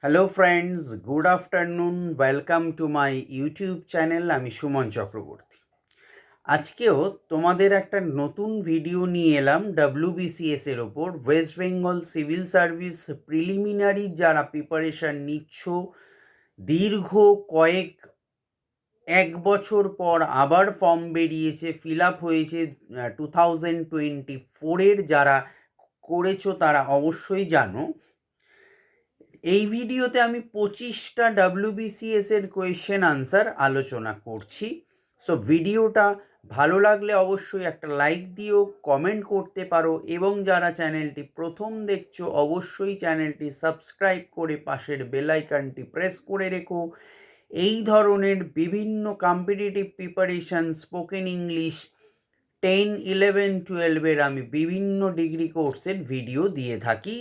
Hello friends, good afternoon. Welcome to my YouTube channel. আমি সুমন চক্রবর্তী। আজকেও তোমাদের একটা নতুন ভিডিও নিয়ে এলাম ডব্লিউবিসিএস এর ওপর। West Bengal civil service preliminary যারা প্রিপারেশান নিচ্ছ, দীর্ঘ এক বছর পর আবার ফর্ম বেরিয়েছে, ফিল আপ হয়েছে 2024-এর। যারা করেছো তারা অবশ্যই জানো। এই ভিডিওতে আমি 25টা ডব্লিউবিসিএস এর কোয়েশ্চেন আনসার আলোচনা করছি। সো ভিডিওটা ভালো লাগলে অবশ্যই একটা লাইক দিও, কমেন্ট করতে পারো, এবং যারা চ্যানেলটি প্রথম দেখছো অবশ্যই চ্যানেলটি সাবস্ক্রাইব করে পাশের বেল আইকনটি প্রেস করে রেখো। এই ধরনের বিভিন্ন কম্পিটিটিভ প্রিপারেশন, স্পোকেন ইংলিশ 10, 11, 12-এর আমি বিভিন্ন ডিগ্রি কোর্সের ভিডিও দিয়ে থাকি।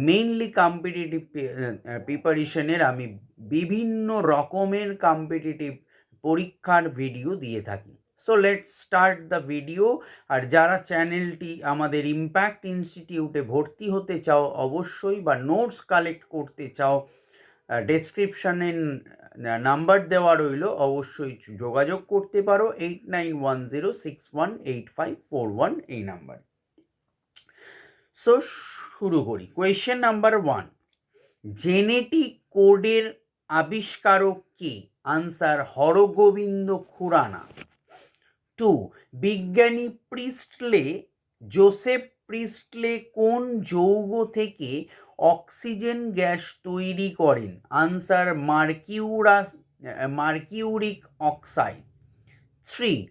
মেইনলি কম্পিটিটিভ প্রিপারেশনের আমি বিভিন্ন রকমের কম্পিটিটিভ পরীক্ষার ভিডিও দিয়ে থাকি। So let's start the video. আর যারা চ্যানেলটি আমাদের ইম্প্যাক্ট ইনস্টিটিউটে ভর্তি হতে চাও অবশ্যই, বা নোটস কালেক্ট করতে চাও, ডেসক্রিপশানে নাম্বার দেওয়া রইল, অবশ্যই যোগাযোগ করতে পারো 8910618541 এই নাম্বার। সো শুরু করি। কোয়েশ্চেন নাম্বার 1, জেনেটিক কোডের আবিষ্কারক কে? আনসার হরগোবিন্দ খুরানা। 2, বিজ্ঞানী প্রিস্টলে, জোসেফ প্রিস্টলে কোন যৌগ থেকে অক্সিজেন গ্যাস তৈরি করেন? Answer mercuric oxide. 3,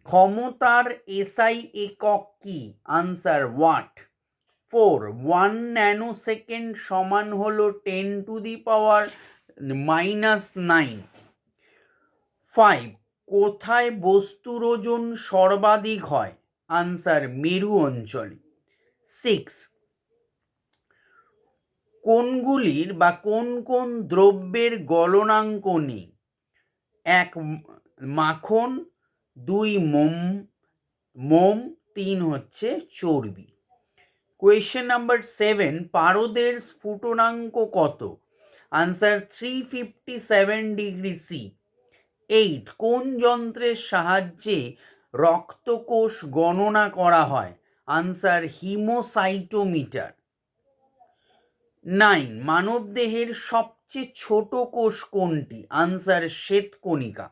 ক্ষমতার এসআই একক কি? Answer watt. 4, 1 ন্যানোসেকেন্ড সমান হলো 10⁻⁻৯। 5, কোথায় বস্তুর ওজন সর্বাধিক হয়? আনসার মেরু অঞ্চলে। 6, কোনগুলির বা কোন কোন দ্রব্যের গলনাঙ্ক নেই? 1, মাখন। 2, মোম। 3 হচ্ছে চর্বি। কোয়েশ্চেন নাম্বার 7, পারদের স্ফুটনাঙ্ক কত? Answer 357 degree C. 8, কোন যন্ত্রের সাহায্যে রক্তকোষ গণনা করা হয়? Answer haemocytometer. 9, মানবদেহের সবচেয়ে ছোট কোষ কোনটি? আনসার শ্বেতকণিকা।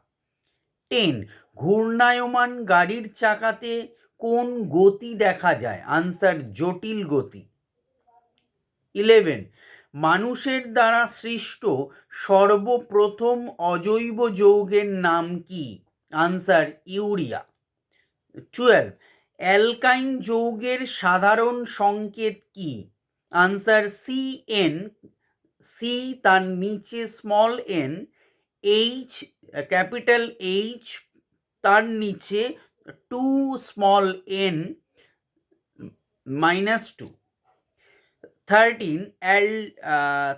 10, ঘূর্ণায়মান গাড়ির চাকাতে কোন গতি দেখা যায়? আনসার জটিল গতি। 11, মানুষের দ্বারা সৃষ্ট সর্বপ্রথম অজৈব যৌগের নাম কি? Answer urea. 12, অ্যালকাইন যৌগের সাধারণ সংকেত কি? আনসার CN, সি তার নিচে small N, H capital H তার নিচে 2 স্মল এন -2।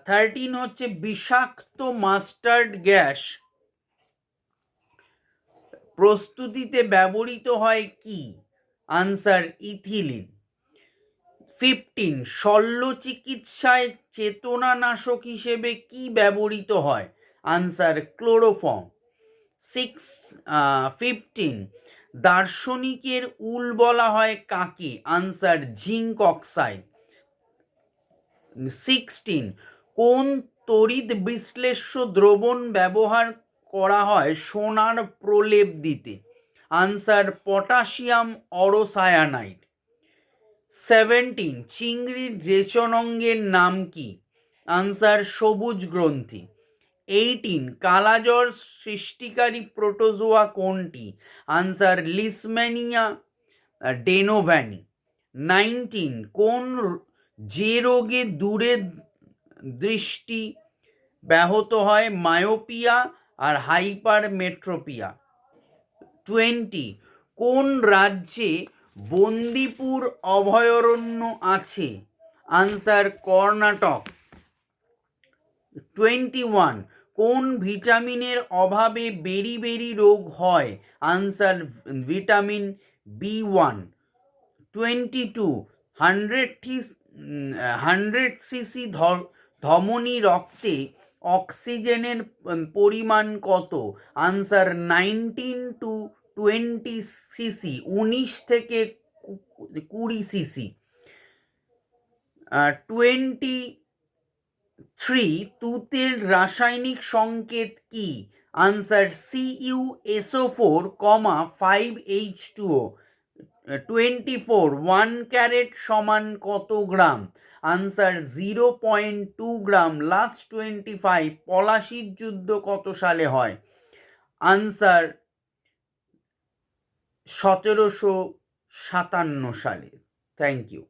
13 হচ্ছে বিষাক্ত মাস্টার্ড গ্যাস প্রস্তুতিতে ব্যবহৃত হয় কি? Answer ethylene. 15, শল্য চিকিৎসায় চেতনানাশক হিসেবে কি ব্যবহৃত হয়? Answer chloroform. 15, দার্শনিকের উল বলা হয় কাকে? Answer zinc oxide. 16, কোন তড়িৎ বিশ্লেষ্য দ্রবণ ব্যবহার করা হয় সোনার প্রলেপ দিতে? Answer potassium অরোসায়ানাইড। 17, চিংড়ির রেচনাঙ্গের নাম কি? আনসার সবুজ গ্রন্থি। 18, কালাজ্বর সৃষ্টিকারী প্রোটোজোয়া কোনটি? আনসার লিসম্যানিয়া ডেনোভ্যানি। 19, যে রোগে দূরে দৃষ্টি ব্যাহত হয়? মায়োপিয়া আর হাইপারমেট্রোপিয়া। 20, কোন রাজ্যে বন্দিপুর অভয়ারণ্য আছে? আনসার কর্ণাটক। 21, কোন ভিটামিনের অভাবে বেরি রোগ হয়? Answer vitamin B1। 22, 100 সিসি ধমনী রক্তে অক্সিজেনের পরিমাণ কত? আনসার 19 to 20 সিসি, 19 থেকে 20 সিসি। 23, তুতের রাসায়নিক সংকেত কি? Answer CuSO4, 5H2O। 24, 1 ক্যারেট সমান কত গ্রাম? আনসার 0.2 গ্রাম। লাস্ট 25, পলাশির যুদ্ধ কত সালে হয়? আনসার 1757 সালে। Thank you.